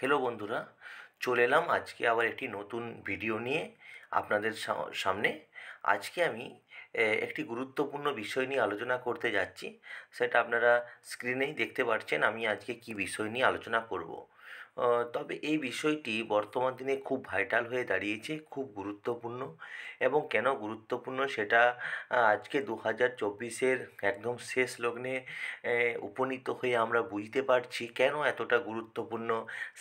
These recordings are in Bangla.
হ্যালো বন্ধুরা, চলে এলাম আজকে আবার একটি নতুন ভিডিও নিয়ে আপনাদের সামনে। আজকে আমি একটি গুরুত্বপূর্ণ বিষয় নিয়ে আলোচনা করতে যাচ্ছি। সেটা আপনারা স্ক্রিনেই দেখতে পাচ্ছেন আমি আজকে কী বিষয় নিয়ে আলোচনা করব। তবে এই বিষয়টি বর্তমান দিনে খুব ভাইটাল হয়ে দাঁড়িয়েছে, খুব গুরুত্বপূর্ণ। এবং কেন গুরুত্বপূর্ণ সেটা আজকে 2024-এর একদম শেষ লগ্নে উপনীত হয়ে আমরা বুঝতে পারছি কেন এতটা গুরুত্বপূর্ণ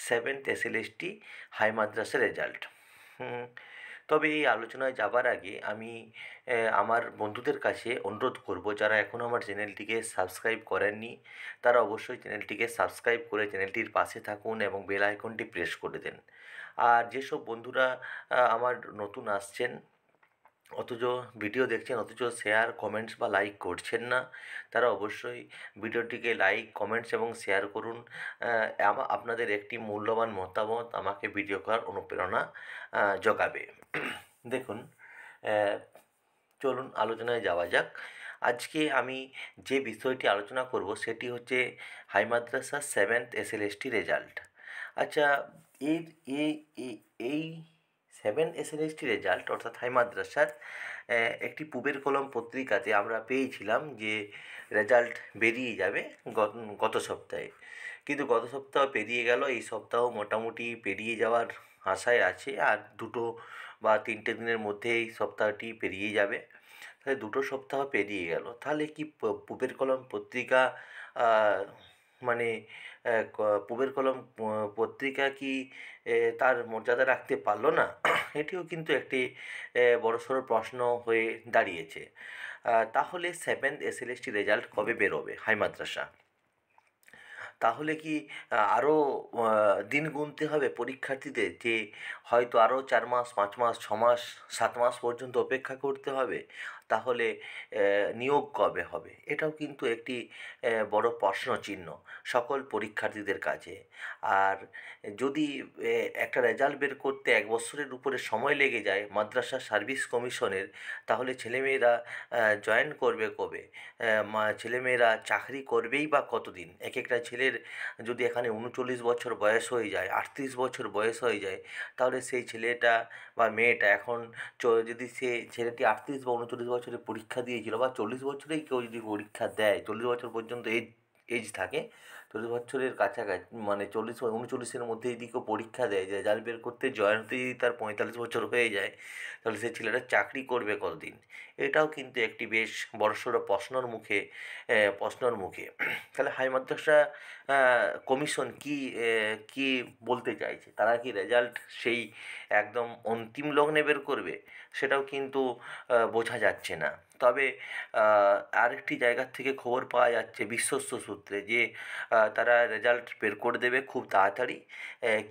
সেভেন্থ এসএলএসটি হাই মাদ্রাসা রেজাল্ট। তবে এই আলোচনায় যাবার আগে আমি আমার বন্ধুদের কাছে অনুরোধ করব, যারা এখনও আমার চ্যানেলটিকে সাবস্ক্রাইব করেননি তারা অবশ্যই চ্যানেলটিকে সাবস্ক্রাইব করে চ্যানেলটির পাশে থাকুন এবং বেল আইকনটি প্রেস করে দেন। আর যেসব বন্ধুরা আমার নতুন আসছেন অথচ ভিডিও দেখছেন অথচ শেয়ার কমেন্টস বা লাইক করছেন না, তারা অবশ্যই ভিডিওটিকে লাইক কমেন্টস এবং শেয়ার করুন। আপনাদের একটি মূল্যবান মতামত আমাকে ভিডিও করার অনুপ্রেরণা জোগাবে। দেখুন, চলুন আলোচনায় যাওয়া যাক। আজকে আমি যে বিষয়টি আলোচনা করব সেটি হচ্ছে হাই মাদ্রাসা সেভেন্থ এসএলএসটি রেজাল্ট। আচ্ছা, এর এই সেভেন্থ এসএলএসটি রেজাল্ট অর্থাৎ হাই মাদ্রাসার একটি পুবের কলম পত্রিকাতে আমরা পেয়েছিলাম যে রেজাল্ট বেরিয়ে যাবে গত সপ্তাহে। কিন্তু গত সপ্তাহ পেরিয়ে গেল, এই সপ্তাহ মোটামুটি পেরিয়ে যাওয়ার আশায় আছে। আর 2 বা 3টে দিনের মধ্যে এই সপ্তাহটি পেরিয়ে যাবে। তাহলে 2 সপ্তাহ পেরিয়ে গেল, তাহলে কি পুবের কলম পত্রিকা মানে পুবের কলম পত্রিকা কি তার মর্যাদা রাখতে পারলো না? এটিও কিন্তু একটি বড়সড় প্রশ্ন হয়ে দাঁড়িয়েছে। তাহলে সেভেন্থ এসএলএসটি রেজাল্ট কবে বেরোবে হাই মাদ্রাসা? তাহলে কি আরও দিন গুনতে হবে পরীক্ষার্থীদের, যে হয়তো আরও 4 মাস 5 মাস 6 মাস 7 মাস পর্যন্ত অপেক্ষা করতে হবে? তাহলে নিয়োগ কবে হবে? এটাও কিন্তু একটি বড় প্রশ্নচিহ্ন সকল পরীক্ষার্থীদের কাছে। আর যদি একটা রেজাল্ট বের করতে 1 বছরের উপরে সময় লেগে যায় মাদ্রাসা সার্ভিস কমিশনের, তাহলে ছেলেমেয়েরা জয়েন করবে কবে? ছেলেমেয়েরা চাকরি করবেই বা কতদিন? একটা ছেলের যদি এখানে 39 বছর বয়স হয়ে যায়, 38 বছর বয়স হয়ে যায়, তাহলে সেই ছেলেটা বা মেয়েটা এখন যদি সে ছেলেটি 38 বা 39 বছরে পরীক্ষা দিয়েছিল, বা 40 বছরেই কেউ যদি পরীক্ষা দেয়, 40 বছর পর্যন্ত এজ থাকে, 40 বছরের কাছাকাছি মানে 40 বা 39-এর মধ্যে যদি কেউ পরীক্ষা দেয়, যে রেজাল্ট বের করতে জয়েন হতে যদি তার 45 বছর হয়ে যায়, তাহলে সেই ছেলেটা চাকরি করবে কতদিন? এটাও কিন্তু একটি বেশ বড়সড় প্রশ্নর মুখে। তাহলে হাই মাদ্রাসা কমিশন কি বলতে চাইছে? তারা কি রেজাল্ট সেই একদম অন্তিম লগ্নে বের করবে? সেটাও কিন্তু বোঝা যাচ্ছে না। তবে আরেকটি জায়গার থেকে খবর পাওয়া যাচ্ছে বিশ্বস্ত সূত্রে, যে তারা রেজাল্ট বের করে দেবে খুব তাড়াতাড়ি।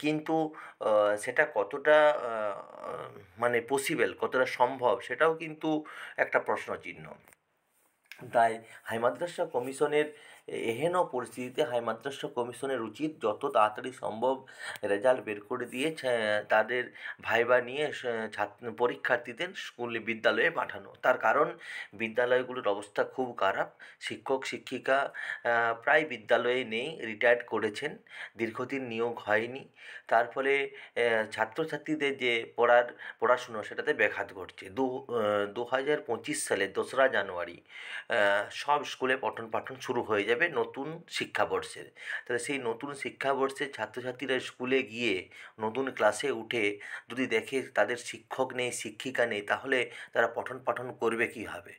কিন্তু সেটা কতটা মানে পসিবল, কতটা সম্ভব, সেটাও কিন্তু একটা প্রশ্নচিহ্ন। তাই হাই মাদ্রাসা কমিশনের এহেন পরিস্থিতিতে হাই মাদ্রাসা কমিশনের উচিত যত তাড়াতাড়ি সম্ভব রেজাল্ট বের করে দিয়ে তাদের ভাইবা নিয়ে পরীক্ষার্থীদের বিদ্যালয়ে পাঠানো। তার কারণ বিদ্যালয়গুলোর অবস্থা খুব খারাপ। শিক্ষক শিক্ষিকা প্রায় বিদ্যালয়ে নেই, রিটায়ার্ড করেছেন, দীর্ঘদিন নিয়োগ হয়নি। তার ফলে ছাত্রছাত্রীদের যে পড়াশুনো সেটাতে ব্যাঘাত ঘটছে। 2025 সালের 2রা জানুয়ারি সব স্কুলে পঠন পাঠন শুরু হয়ে যাবে নতুন শিক্ষাবর্ষের। তাহলে সেই নতুন শিক্ষাবর্ষের ছাত্রছাত্রীরা স্কুলে গিয়ে নতুন ক্লাসে উঠে যদি দেখে তাদের শিক্ষক নেই, শিক্ষিকা নেই, তাহলে তারা পঠন পাঠন করবে কীভাবে?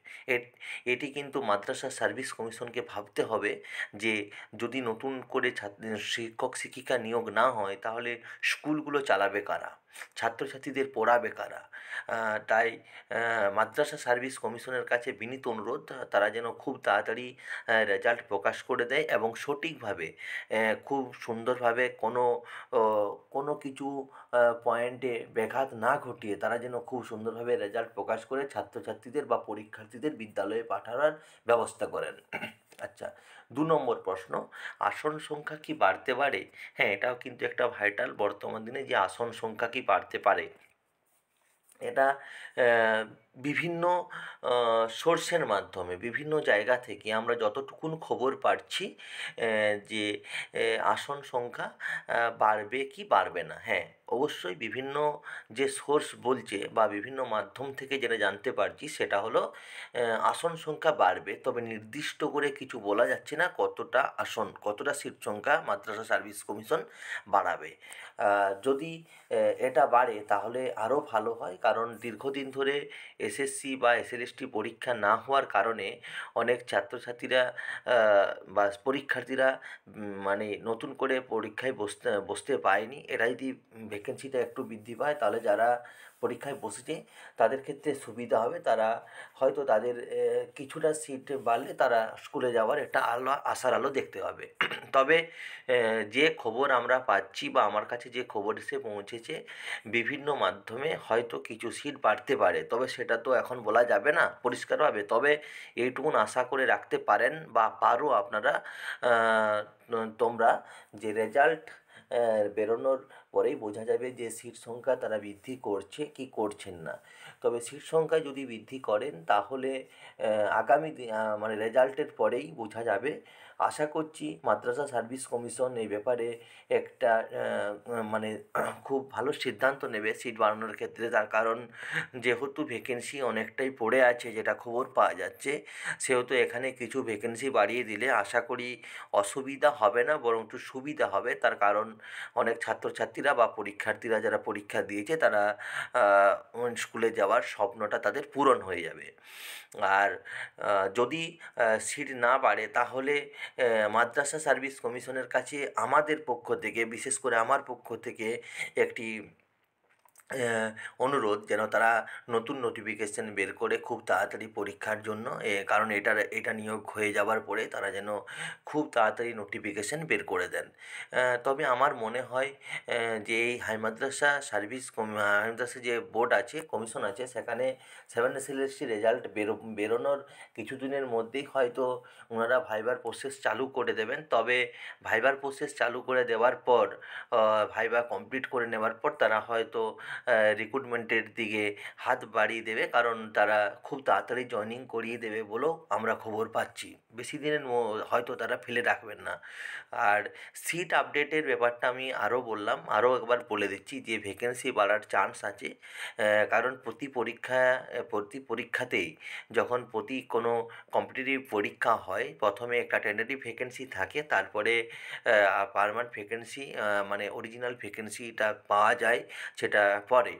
এটি কিন্তু মাদ্রাসা সার্ভিস কমিশনকে ভাবতে হবে, যে যদি নতুন করে শিক্ষক শিক্ষিকা নিয়োগ না হয়, তাহলে স্কুলগুলো চালাবে কারা? ছাত্রছাত্রীদের পড়াবে কারা? তাই মাদ্রাসা সার্ভিস কমিশনের কাছে বিনীত অনুরোধ, তারা যেন খুব তাড়াতাড়ি রেজাল্ট প্রকাশ করে দেয় এবং সঠিকভাবে খুব সুন্দরভাবে কোনো কিছু পয়েন্টে ব্যাঘাত না ঘটিয়ে তারা যেন খুব সুন্দরভাবে রেজাল্ট প্রকাশ করে ছাত্রছাত্রীদের বা পরীক্ষার্থীদের বিদ্যালয়ে পাঠানোর ব্যবস্থা করেন। আচ্ছা, 2 নম্বর প্রশ্ন, আসন সংখ্যা কি বাড়তে পারে? হ্যাঁ, এটাও কিন্তু একটা ভাইটাল। বর্তমান দিনে যে আসন সংখ্যা কি বাড়তে পারে, এটা বিভিন্ন সোর্সের মাধ্যমে বিভিন্ন জায়গা থেকে আমরা যতটুকুন খবর পাচ্ছি যে আসন সংখ্যা বাড়বে কি বাড়বে না। হ্যাঁ, অবশ্যই বিভিন্ন যে সোর্স বলছে বা বিভিন্ন মাধ্যম থেকে যেটা জানতে পারছি সেটা হলো আসন সংখ্যা বাড়বে, তবে নির্দিষ্ট করে কিছু বলা যাচ্ছে না কতটা আসন, কতটা সিট সংখ্যা মাদ্রাসা সার্ভিস কমিশন বাড়াবে। যদি এটা বাড়ে তাহলে আরও ভালো হয়, কারণ দীর্ঘদিন ধরে এসএসসি বা এসএলএসটি পরীক্ষা না হওয়ার কারণে অনেক ছাত্রছাত্রীরা বা পরীক্ষার্থীরা মানে নতুন করে পরীক্ষায় বসতে পায়নি। এরা যদি ভ্যাকেন্সিটা একটু বৃদ্ধি পায় তাহলে যারা পরীক্ষায় বসেছে তাদের ক্ষেত্রে সুবিধা হবে। তারা হয়তো তাদের কিছুটা সিট বাড়লে তারা স্কুলে যাওয়ার একটা আশার আলো দেখতে পাবে। তবে যে খবর আমরা পাচ্ছি বা আমার কাছে যে খবর এসে পৌঁছেছে বিভিন্ন মাধ্যমে, হয়তো কিছু সিট বাড়তে পারে, তবে সেটা তো এখন বলা যাবে না পরিষ্কারভাবে। তবে এইটুকুন আশা করে রাখতে পারেন বা পারো আপনারা, তোমরা, যে রেজাল্ট বেরোনোর পরেই বোঝা যাবে যে সিট সংখ্যা তারা বৃদ্ধি করছে কি করছেন না। তবে সিট সংখ্যা যদি বৃদ্ধি করেন তাহলে আগামী মানে রেজাল্টের পরেই বোঝা যাবে। আশা করছি মাদ্রাসা সার্ভিস কমিশন এই ব্যাপারে একটা মানে খুব ভালো সিদ্ধান্ত নেবে সিট বাড়ানোর ক্ষেত্রে। তার কারণ যেহেতু ভ্যাকেন্সি অনেকটাই পড়ে আছে যেটা খবর পাওয়া যাচ্ছে, সেহেতু এখানে কিছু ভ্যাকেন্সি বাড়িয়ে দিলে আশা করি অসুবিধা হবে না, বরং একটু সুবিধা হবে। তার কারণ অনেক ছাত্রছাত্রীরা বা পরীক্ষার্থীরা যারা পরীক্ষা দিয়েছে তারা স্কুলে যাওয়ার স্বপ্নটা তাদের পূরণ হয়ে যাবে। আর যদি সিট না বাড়ে তাহলে মাদ্রাসা সার্ভিস কমিশনের কাছে আমাদের পক্ষ থেকে, বিশেষ করে আমার পক্ষ থেকে একটি অনুরোধ, যেন তারা নতুন নোটিফিকেশন বের করে খুব তাড়াতাড়ি পরীক্ষার জন্য, কারণ এটা নিয়োগ হয়ে যাওয়ার পরে তারা যেন খুব তাড়াতাড়ি নোটিফিকেশন বের করে দেন। তবে আমার মনে হয় যে এই হাই মাদ্রাসা হাই মাদ্রাসা যে বোর্ড আছে, কমিশন আছে, সেখানে 7 এসএলএসটি রেজাল্ট বেরোনোর কিছুদিনের মধ্যেই হয়তো ওনারা ভাইবার প্রসেস চালু করে দেবেন। তবে ভাইবার প্রসেস চালু করে দেওয়ার পর, ভাইবা কমপ্লিট করে নেওয়ার পর তারা হয়তো রিক্রুটমেন্টের দিকে হাত বাড়িয়ে দেবে, কারণ তারা খুব তাড়াতাড়ি জয়েনিং করিয়ে দেবে বলেও আমরা খবর পাচ্ছি। বেশি দিনের হয়তো তারা ফেলে রাখবেন না। আর সিট আপডেটের ব্যাপারটা আমি আরও বললাম, আরও একবার বলে দিচ্ছি যে ভ্যাকেন্সি বাড়ার চান্স আছে। কারণ প্রতি পরীক্ষাতেই যখন কোনো কম্পিটিটিভ পরীক্ষা হয়, প্রথমে একটা টেন্টেটিভ ভ্যাকেন্সি থাকে, তারপরে পার্মানেন্ট ভ্যাকেন্সি মানে অরিজিনাল ভ্যাকেন্সিটা পাওয়া যায়। সেটা পরে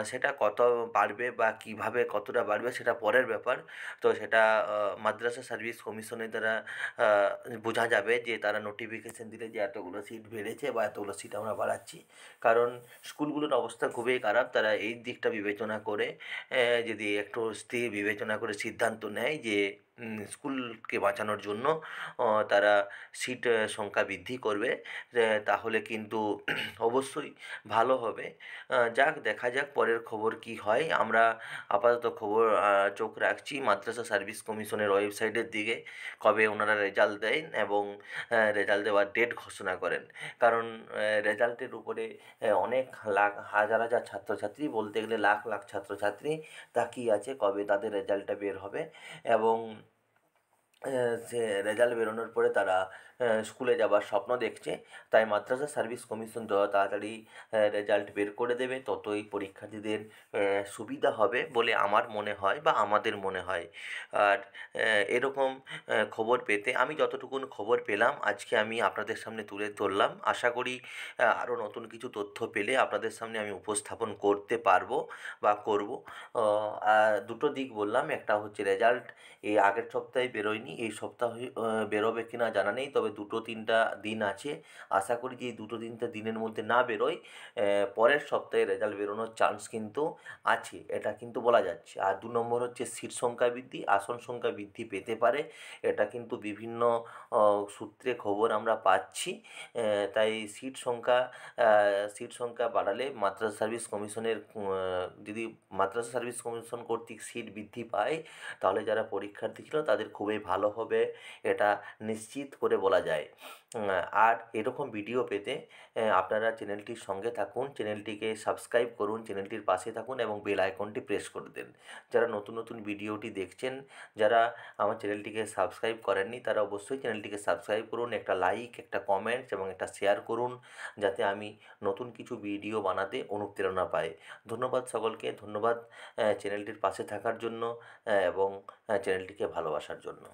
সেটা কত বাড়বে বা কীভাবে কতটা বাড়বে সেটা পরের ব্যাপার। তো সেটা মাদ্রাসা সার্ভিস কমিশনের দ্বারা বোঝা যাবে, যে তারা নোটিফিকেশন দিলে যে এতগুলো সিট বেড়েছে বা এতগুলো সিট আমরা বাড়াচ্ছি। কারণ স্কুলগুলোর অবস্থা খুবই খারাপ, তারা এই দিকটা বিবেচনা করে যদি একটু স্থির বিবেচনা করে সিদ্ধান্ত নেয় যে স্কুলকে বাঁচানোর জন্য তারা সিট সংখ্যা বৃদ্ধি করবে, তাহলে কিন্তু অবশ্যই ভালো হবে। যাক, দেখা যাক পরের খবর কী হয়। আমরা আপাতত চোখ রাখছি মাদ্রাসা সার্ভিস কমিশনের ওয়েবসাইটের দিকে, কবে ওনারা রেজাল্ট দেন এবং রেজাল্ট দেওয়ার ডেট ঘোষণা করেন। কারণ রেজাল্টের উপরে অনেক হাজার হাজার ছাত্রছাত্রী, বলতে গেলে লাখ লাখ ছাত্রছাত্রী তাকিয়ে আছে কবে তাদের রেজাল্টটা বের হবে। এবং সে রেজাল্ট বেরোনোর পরে তারা স্কুলে যাবার স্বপ্ন দেখছে। তাই মাদ্রাসা সার্ভিস কমিশন যত তাড়াতাড়ি রেজাল্ট বের করে দেবে ততই পরীক্ষার্থীদের সুবিধা হবে বলে আমার মনে হয় বা আমাদের মনে হয়। আর এরকম খবর পেতে আমি যতটুকুন খবর পেলাম আজকে আমি আপনাদের সামনে তুলে ধরলাম। আশা করি আরও নতুন কিছু তথ্য পেলে আপনাদের সামনে আমি উপস্থাপন করতে পারবো বা করব। আর দুটো দিক বললাম, একটা হচ্ছে রেজাল্ট এই আগের সপ্তাহে বেরোয়নি, এই সপ্তাহে বেরোবে কি না জানা নেই, তবে 2-3টা দিন আছে। আশা করি যে এই 2-3টা দিনের মধ্যে না বেরোয়, পরের সপ্তাহে রেজাল্ট বেরোনোর চান্স কিন্তু আছে, এটা কিন্তু বলা যাচ্ছে। আর 2 নম্বর হচ্ছে সিট সংখ্যা বৃদ্ধি, আসন সংখ্যা বৃদ্ধি পেতে পারে, এটা কিন্তু বিভিন্ন সূত্রে খবর আমরা পাচ্ছি। তাই সিট সংখ্যা বাড়ালে মাদ্রাসা সার্ভিস কমিশনের যদি মাদ্রাসা সার্ভিস কমিশন কর্তৃক সিট বৃদ্ধি পায় তাহলে যারা পরীক্ষার্থী ছিল তাদের খুবই ভালো হবে, এটা নিশ্চিত করে বলা বলা যায়। আর এরকম ভিডিও পেতে আপনারা চ্যানেলটির সঙ্গে থাকুন, চ্যানেলটিকে সাবস্ক্রাইব করুন, চ্যানেলটির পাশে থাকুন এবং বেল আইকনটি প্রেস করে দেন। যারা নতুন নতুন ভিডিওটি দেখছেন, যারা আমার চ্যানেলটিকে সাবস্ক্রাইব করেননি, তারা অবশ্যই চ্যানেলটিকে সাবস্ক্রাইব করুন, একটা লাইক, একটা কমেন্টস এবং একটা শেয়ার করুন, যাতে আমি নতুন কিছু ভিডিও বানাতে অনুপ্রেরণা পাই। ধন্যবাদ সকলকে, ধন্যবাদ চ্যানেলটির পাশে থাকার জন্য এবং চ্যানেলটিকে ভালোবাসার জন্য।